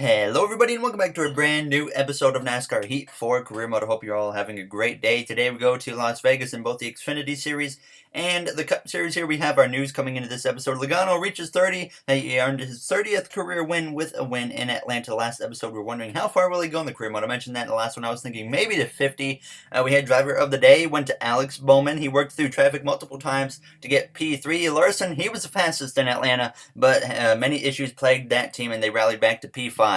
Hello everybody and welcome back to a brand new episode of NASCAR Heat for Career Mode. I hope you're all having a great day. Today we go to Las Vegas in both the Xfinity Series and the Cup Series. Here we have our news coming into this episode. Logano reaches 30. He earned his 30th career win with a win in Atlanta. Last episode we were wondering how far will he go in the career mode. I mentioned that in the last one. I was thinking maybe to 50. We had driver of the day, went to Alex Bowman. He worked through traffic multiple times to get P3. Larson, he was the fastest in Atlanta, but many issues plagued that team and they rallied back to P5.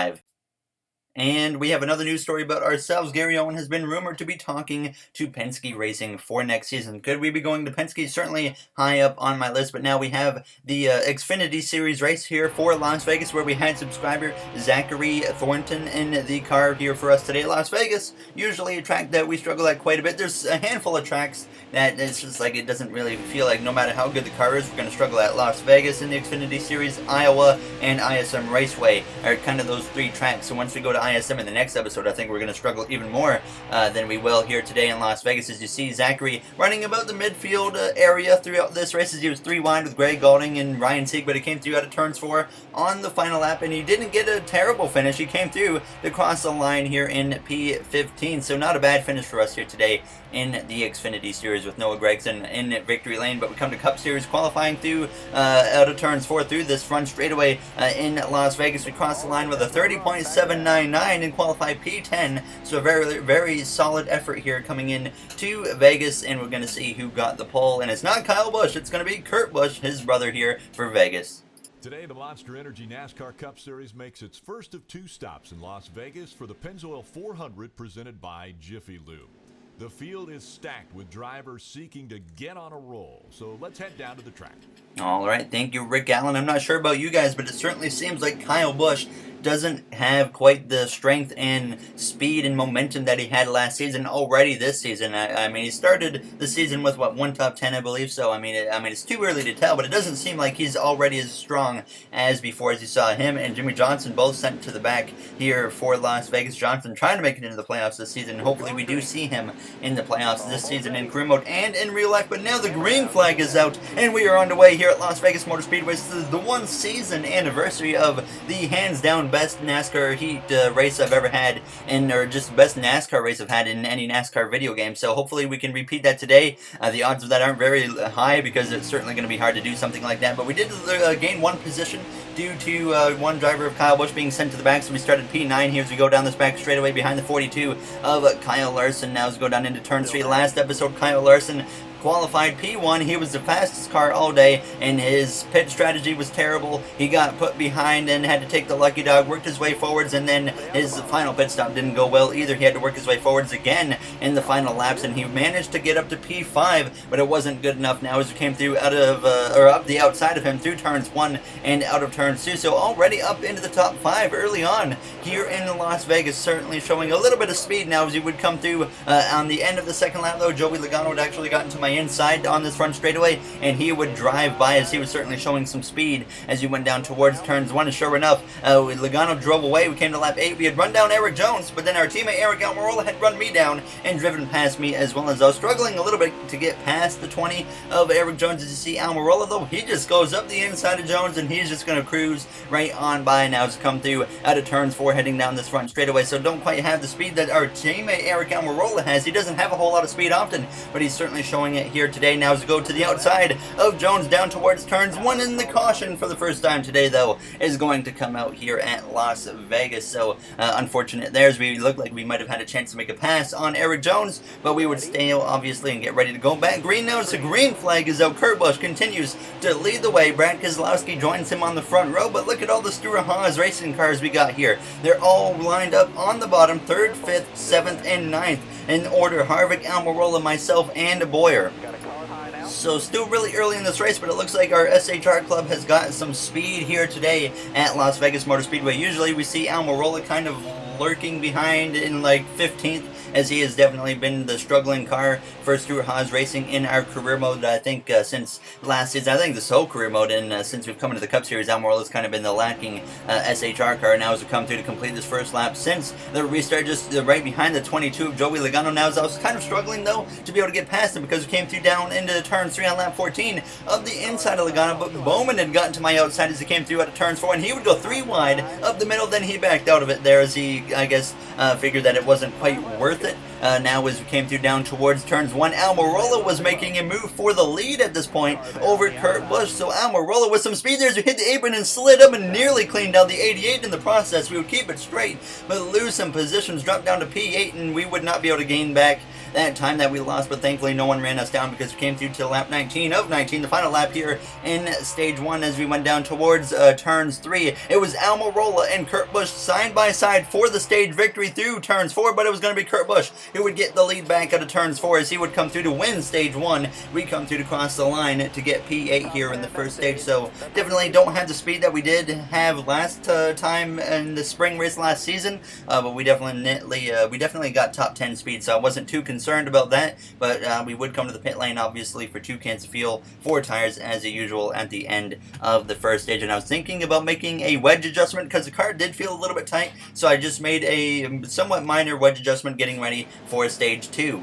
And we have another news story about ourselves. Gary Owen has been rumored to be talking to Penske Racing for next season. Could we be going to Penske? Certainly high up on my list, but now we have the Xfinity Series race here for Las Vegas where we had subscriber Zachary Thornton in the car here for us today. Las Vegas, usually a track that we struggle at quite a bit. There's a handful of tracks that it's just like it doesn't really feel like no matter how good the car is, we're going to struggle at. Las Vegas in the Xfinity Series, Iowa, and ISM Raceway are kind of those three tracks. So once we go to ISM in the next episode, I think we're going to struggle even more than we will here today in Las Vegas. As you see, Zachary running about the midfield area throughout this race as he was 3 wide with Greg Gaulding and Ryan Sieg, but he came through out of turns 4 on the final lap, and he didn't get a terrible finish. He came through to cross the line here in P15, so not a bad finish for us here today in the Xfinity Series with Noah Gragson in victory lane. But we come to Cup Series qualifying through out of turns 4 through this front straightaway in Las Vegas. We cross the line with a 30.799 and qualify P10. So a very, very solid effort here coming in to Vegas, and we're going to see who got the pole. And it's not Kyle Busch, it's going to be Kurt Busch, his brother here for Vegas. Today, the Monster Energy NASCAR Cup Series makes its first of 2 stops in Las Vegas for the Pennzoil 400 presented by Jiffy Lube. The field is stacked with drivers seeking to get on a roll, so let's head down to the track. All right, thank you, Rick Allen. I'm not sure about you guys, but it certainly seems like Kyle Busch doesn't have quite the strength and speed and momentum that he had last season already this season. I mean, he started the season with, what, 1 top 10, I believe, so I mean, it's too early to tell, but it doesn't seem like he's already as strong as before. As you saw him and Jimmy Johnson both sent to the back here for Las Vegas. Johnson trying to make it into the playoffs this season. Hopefully we do see him in the playoffs this season in career mode and in real life, but now the green flag is out, and we are on the way here at Las Vegas Motor Speedway. This is the 1 season anniversary of the hands-down best NASCAR Heat race I've ever had, or just best NASCAR race I've had in any NASCAR video game. So hopefully we can repeat that today. The odds of that aren't very high because it's certainly going to be hard to do something like that. But we did gain 1 position due to 1 driver of Kyle Busch being sent to the back. So we started P9 here as we go down this back straightaway behind the 42 of Kyle Larson. Now as we go down into turn 3. Last episode, Kyle Larson qualified P1. He was the fastest car all day, and his pit strategy was terrible. He got put behind and had to take the lucky dog, worked his way forwards, and then his final pit stop didn't go well either. He had to work his way forwards again in the final laps, and he managed to get up to P5, but it wasn't good enough now as we came through out of, or up the outside of him through turns 1 and out of turns 2. So already up into the top 5 early on here in Las Vegas, certainly showing a little bit of speed now as he would come through on the end of the second lap, though. Joey Logano had actually gotten to my inside on this front straightaway, and he would drive by as he was certainly showing some speed as he went down towards turns 1. And sure enough, Logano drove away. We came to lap 8. We had run down Eric Jones, but then our teammate Eric Almirola had run me down and driven past me, as well as I was struggling a little bit to get past the 20 of Eric Jones. As you see, Almirola, though, he just goes up the inside of Jones, and he's just going to cruise right on by now to come through out of turns 4 heading down this front straightaway. So don't quite have the speed that our teammate Eric Almirola has. He doesn't have a whole lot of speed often, but he's certainly showing it here today. Now as we go to the outside of Jones down towards turns 1, and the caution for the first time today, though, is going to come out here at Las Vegas. So unfortunate there, as we looked like we might have had a chance to make a pass on Eric Jones, but we would stay obviously and get ready to go back green now. So green flag is out. Kurt Busch continues to lead the way. Brad Keselowski joins him on the front row, but look at all the Stewart-Haas racing cars we got here. They're all lined up on the bottom, 3rd, 5th, 7th, and 9th in order: Harvick, Almirola, myself, and Boyer. So still really early in this race, but it looks like our SHR club has got some speed here today at Las Vegas Motor Speedway. Usually we see Almirola kind of lurking behind in like 15th, as he has definitely been the struggling car for Stewart-Haas Racing in our career mode. I think since last season, I think this whole career mode, and since we've come into the Cup Series, Almirola's kind of been the lacking SHR car. Now as we come through to complete this first lap since the restart, just right behind the 22 of Joey Logano. Now as I was kind of struggling, though, to be able to get past him because we came through down into the turn turn 3 on lap 14 of the inside of Logano, but Bowman had gotten to my outside as he came through out of turns 4, and he would go 3 wide up the middle. Then he backed out of it there as he, I guess, figured that it wasn't quite worth it. Now as we came through down towards turns 1, Almirola was making a move for the lead at this point over Kurt Busch. So Almirola with some speed there as we hit the apron and slid up and nearly cleaned down the 88 in the process. We would keep it straight, but lose some positions, drop down to P8, and we would not be able to gain back that time that we lost, but thankfully no one ran us down because we came through to lap 19 of 19, the final lap here in stage 1 as we went down towards turns 3. It was Almirola and Kurt Busch side by side for the stage victory through turns 4, but it was going to be Kurt Busch who would get the lead back out of turns 4 as he would come through to win stage 1. We come through to cross the line to get P8 here in the first stage, so definitely don't have the speed that we did have last time in the spring race last season, but we definitely got top 10 speed, so I wasn't too concerned about that, but we would come to the pit lane obviously for 2 cans of fuel, 4 tires as usual at the end of the first stage. And I was thinking about making a wedge adjustment because the car did feel a little bit tight, so I just made a somewhat minor wedge adjustment getting ready for stage 2.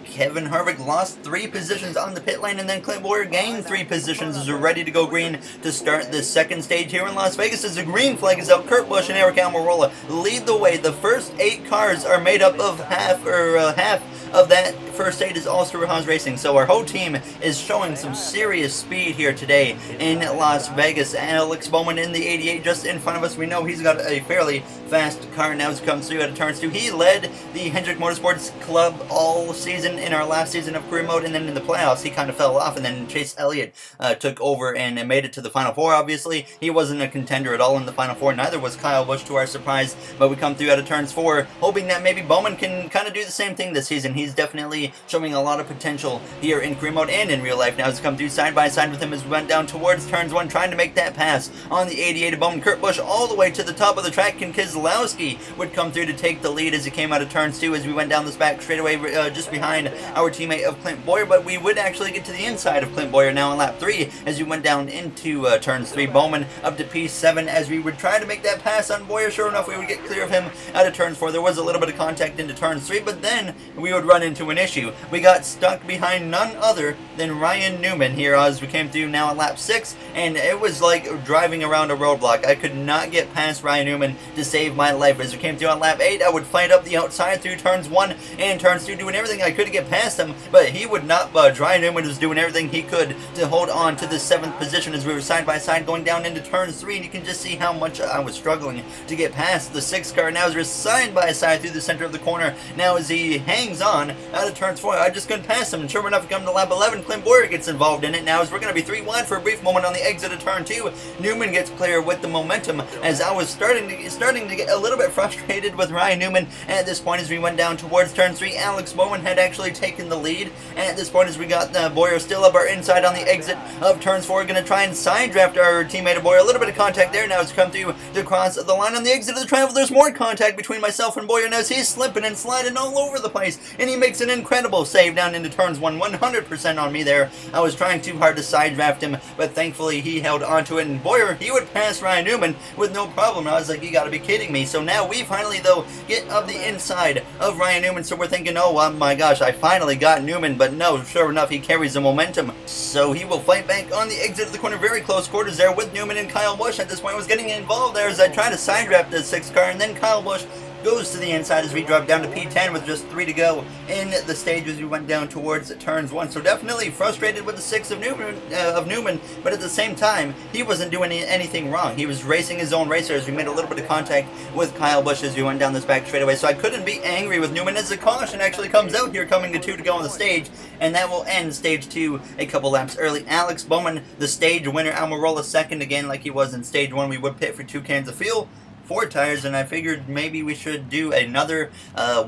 Kevin Harvick lost 3 positions on the pit lane, and then Clint Bowyer gained 3 positions as we're ready to go green to start the second stage here in Las Vegas. As the green flag is out, Kurt Busch and Aric Almirola lead the way. The first 8 cars are made up of half of that first stage is all Stewart Haas Racing, so our whole team is showing some serious speed here today in Las Vegas. Alex Bowman in the 88 just in front of us. We know he's got a fairly fast car now as he comes through out of turns 2. He led the Hendrick Motorsports Club all season in our last season of career mode, and then in the playoffs he kind of fell off, and then Chase Elliott took over and made it to the Final Four. Obviously, he wasn't a contender at all in the Final Four, neither was Kyle Busch to our surprise, but we come through out of turns 4, hoping that maybe Bowman can kind of do the same thing this season. He's definitely showing a lot of potential here in career mode and in real life. Now as we come through side by side with him as we went down towards turns 1, trying to make that pass on the 88 of Bowman. Kurt Busch all the way to the top of the track, and Keselowski would come through to take the lead as he came out of turns 2 as we went down this back straightaway just behind our teammate of Clint Bowyer, but we would actually get to the inside of Clint Bowyer now in lap 3 as we went down into turns 3. Bowman up to P7 as we would try to make that pass on Bowyer. Sure enough, we would get clear of him out of turns 4. There was a little bit of contact into turns 3, but then we would run into an issue. We got stuck behind none other than Ryan Newman here as we came through now at lap 6, and it was like driving around a roadblock. I could not get past Ryan Newman to save my life. As we came through on lap 8, I would fight up the outside through turns 1 and turns 2, doing everything I could to get past him, but he would not budge. Ryan Newman was doing everything he could to hold on to the 7th position as we were side by side going down into turns 3, and you can just see how much I was struggling to get past the 6th car. Now as we're side by side through the center of the corner, now as he hangs on out of turns 4, I just couldn't pass him, and sure enough, we come to lap 11, Clint Bowyer gets involved in it. Now as we're going to be 3 wide for a brief moment on the exit of turn 2, Newman gets clear with the momentum as I was starting to get a little bit frustrated with Ryan Newman. And at this point as we went down towards turn 3, Alex Bowman had actually taken the lead, and at this point as we got Bowyer still up our inside on the exit of turns 4, going to try and side draft our teammate of Bowyer. A little bit of contact there. Now it's come through to cross the line on the exit of the travel. There's more contact between myself and Bowyer now as he's slipping and sliding all over the place, and he makes an incredible save down into turns 1. 100% on me there. I was trying too hard to side draft him, but thankfully he held onto it, and Bowyer, he would pass Ryan Newman with no problem. I was like, you gotta be kidding me. So now we finally though get up the inside of Ryan Newman, so we're thinking, oh my gosh, I finally got Newman, but no, sure enough, he carries the momentum, so he will fight back on the exit of the corner. Very close quarters there with Newman, and Kyle Busch at this point was getting involved there as I tried to side draft the 6th car, and then Kyle Busch goes to the inside as we drop down to P10 with just 3 to go in the stage as we went down towards turns 1. So definitely frustrated with the 6 of Newman, but at the same time, he wasn't doing anything wrong. He was racing his own racer as we made a little bit of contact with Kyle Busch as we went down this back straightaway. So I couldn't be angry with Newman as the caution actually comes out here, coming to 2 to go on the stage, and that will end stage 2 a couple laps early. Alex Bowman, the stage winner. Almirola second again like he was in stage 1. We would pit for 2 cans of fuel, 4 tires, and I figured maybe we should do another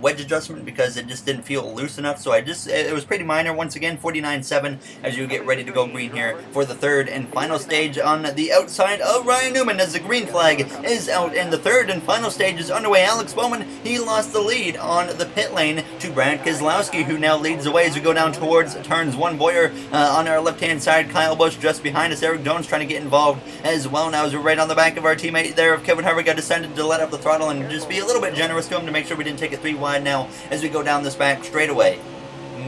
wedge adjustment because it just didn't feel loose enough. So it was pretty minor. Once again, 49.7 as you get ready to go green here for the 3rd and final stage on the outside of Ryan Newman as the green flag is out, and the 3rd and final stage is underway. Alex Bowman, he lost the lead on the pit lane to Brad Keselowski, who now leads the way as we go down towards turns 1. Bowyer on our left-hand side, Kyle Busch just behind us. Eric Jones trying to get involved as well now as we're right on the back of our teammate there of Kevin Harvick. I decided to let up the throttle and just be a little bit generous to him to make sure we didn't take it 3 wide now as we go down this back straightaway.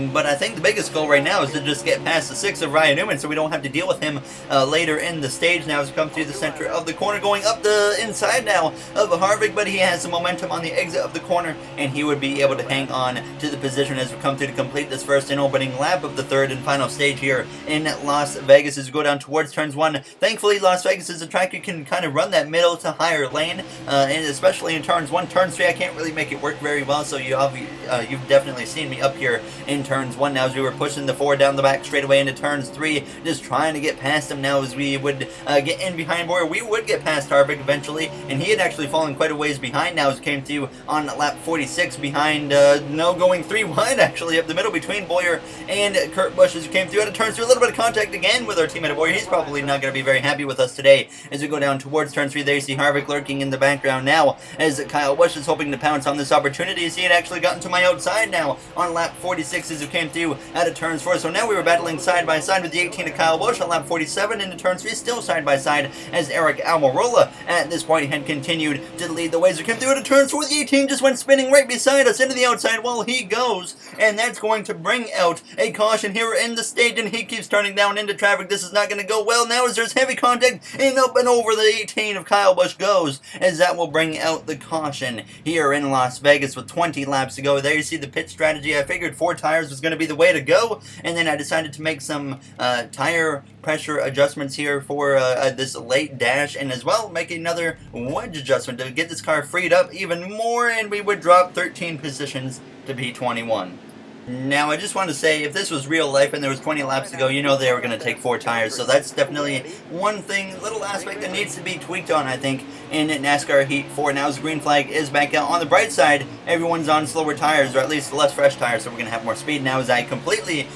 But I think the biggest goal right now is to just get past the 6 of Ryan Newman so we don't have to deal with him later in the stage. Now as we come through the center of the corner, going up the inside now of Harvick, but he has some momentum on the exit of the corner, and he would be able to hang on to the position as we come through to complete this first and opening lap of the third and final stage here in Las Vegas as we go down towards turns 1. Thankfully, Las Vegas is a track you can kind of run that middle to higher lane, and especially in turns 1. Turns 3, I can't really make it work very well, so you've definitely seen me up here in turns 1 now as we were pushing the 4 down the back straightaway into turns 3, just trying to get past him now as we would get in behind Boyer. We would get past Harvick eventually, and he had actually fallen quite a ways behind now as we came through on lap 46 behind, going 3 wide actually up the middle between Boyer and Kurt Busch as we came through. Out of turns 3, a little bit of contact again with our teammate Boyer. He's probably not going to be very happy with us today as we go down towards turn 3. There you see Harvick lurking in the background now as Kyle Busch is hoping to pounce on this opportunity as he had actually gotten to my outside now on lap 46 as we came through out of turns 4. So now we were battling side by side with the 18 of Kyle Busch on lap 47 into turn 3, still side by side as Eric Almirola at this point had continued to lead the way as we came through out of turns 4. The 18 just went spinning right beside us into the outside wall he goes, and that's going to bring out a caution here in the stage, and he keeps turning down into traffic. This is not going to go well now as there's heavy contact, and up and over the 18 of Kyle Busch goes, as that will bring out the caution here in Las Vegas with 20 laps to go. There you see the pit strategy. I figured 4 tires was going to be the way to go, and then I decided to make some tire pressure adjustments here for this late dash, and as well make another wedge adjustment to get this car freed up even more, and we would drop 13 positions to P21. Now, I just want to say, if this was real life and there was 20 laps to go, you know they were going to take 4 tires, so that's definitely one thing, little aspect that needs to be tweaked on, I think, in NASCAR Heat 4. Now, as the green flag is back out, on the bright side, everyone's on slower tires, or at least less fresh tires, so we're going to have more speed. Now, as I completely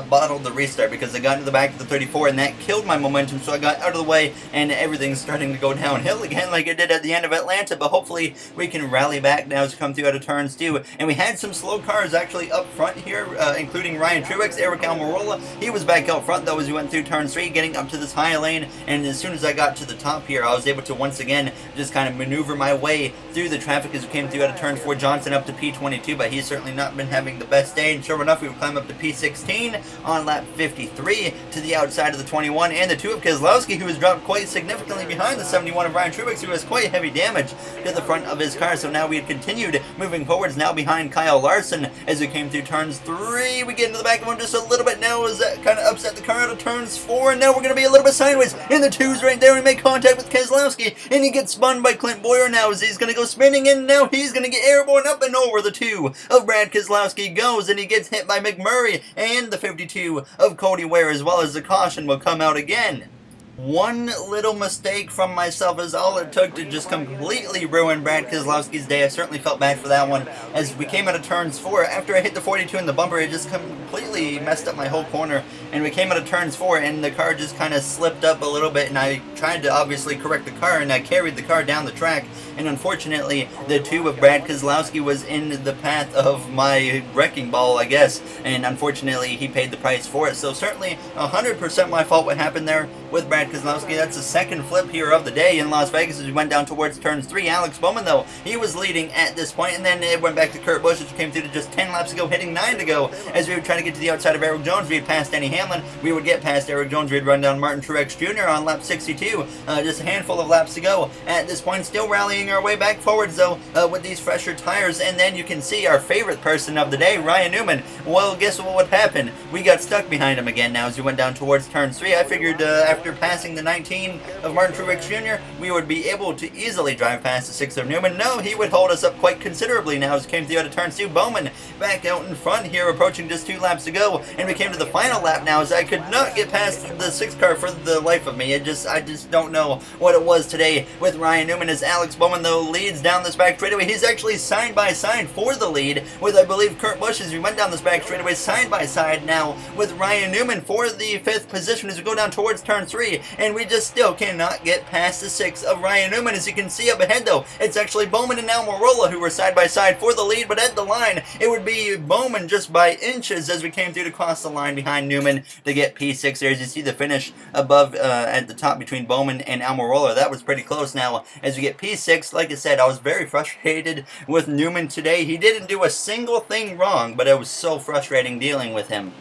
bottled the restart because I got into the back of the 34 and that killed my momentum, so I got out of the way and everything's starting to go downhill again like it did at the end of Atlanta, but hopefully we can rally back now as we come through out of turns 2. And we had some slow cars actually up front here, including Ryan Truex, Eric Almirola. He was back out front though as we went through turn 3, getting up to this high lane, and as soon as I got to the top here, I was able to once again just kind of maneuver my way through the traffic as we came through out of turn 4. Johnson up to P22, but he's certainly not been having the best day, and sure enough, we would climb up to P16 on lap 53 to the outside of the 21, and the 2 of Keselowski, who has dropped quite significantly behind the 71 of Ryan Truex, who has quite heavy damage to the front of his car. So now we had continued moving forwards, now behind Kyle Larson as we came through turns 3. We get into the back of him just a little bit now as that kind of upset the car out of turns 4, and now we're going to be a little bit sideways in the 2s right there. We make contact with Keselowski, and he gets spun by Clint Boyer now as he's going to go spinning, and now he's going to get airborne up and over the 2 of Brad Keselowski goes, and he gets hit by McMurray and the 52 of Cody Ware, as well as the caution will come out again. One little mistake from myself is all it took to just completely ruin Brad Keselowski's day. I certainly felt bad for that one. As we came out of turns 4, after I hit the 42 in the bumper, it just completely messed up my whole corner. And we came out of turns 4, and the car just kind of slipped up a little bit, and I tried to obviously correct the car, and I carried the car down the track. And unfortunately, the 2 of Brad Keselowski was in the path of my wrecking ball, I guess. And unfortunately, he paid the price for it. So certainly, 100% my fault what happened there with Brad Keselowski. That's the second flip here of the day in Las Vegas as we went down towards turns 3. Alex Bowman, though, he was leading at this point, and then it went back to Kurt Busch as we came through to just 10 laps ago, hitting 9 to go. As we were trying to get to the outside of Eric Jones, we had passed Denny Hamlin. We would get past Eric Jones. We'd run down Martin Truex Jr. on lap 62. Just a handful of laps to go at this point. Still rallying our way back forwards, though, with these fresher tires. And then you can see our favorite person of the day, Ryan Newman. Well, guess what would happen? We got stuck behind him again now as we went down towards turn 3. I figured after passing the 19 of Martin Truex Jr., we would be able to easily drive past the 6 of Newman. No, he would hold us up quite considerably now as we came through out of turn 2. Bowman back out in front here, approaching just 2 laps to go. And we came to the final lap now as I could not get past the 6 car for the life of me. I just don't know what it was today with Ryan Newman, as Alex Bowman, though, leads down this back straightaway. He's actually side by side for the lead with, I believe, Kurt Busch as we went down this back straightaway side by side now with Ryan Newman for the 5th position as we go down towards turn 3, and we just still cannot get past the 6 of Ryan Newman. As you can see up ahead, though, it's actually Bowman and Almirola who were side by side for the lead, but at the line it would be Bowman just by inches as we came through to cross the line behind Newman, Bowman to get P6 there. As you see the finish above at the top between Bowman and Almirola, that was pretty close. Now, as we get P6, like I said, I was very frustrated with Newman today. He didn't do a single thing wrong, but it was so frustrating dealing with him.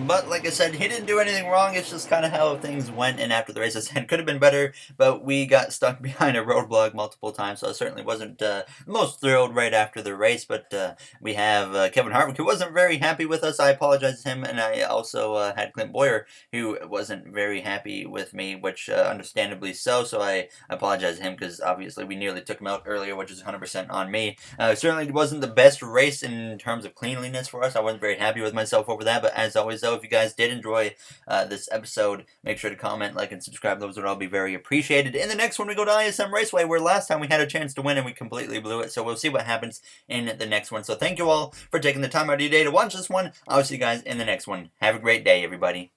But like I said, he didn't do anything wrong. It's just kind of how things went. And after the race, I said, could have been better, but we got stuck behind a roadblock multiple times. So I certainly wasn't most thrilled right after the race. But we have Kevin Harvick, who wasn't very happy with us. I apologize to him. And I also had Clint Boyer, who wasn't very happy with me, which understandably so. So I apologize to him because obviously we nearly took him out earlier, which is 100% on me. Certainly wasn't the best race in terms of cleanliness for us. I wasn't very happy with myself over that. But as always, though, if you guys did enjoy this episode, make sure to comment, like, and subscribe. Those would all be very appreciated. In the next one, we go to ISM Raceway, where last time we had a chance to win and we completely blew it. So we'll see what happens in the next one. So thank you all for taking the time out of your day to watch this one. I'll see you guys in the next one. Have a great day, everybody.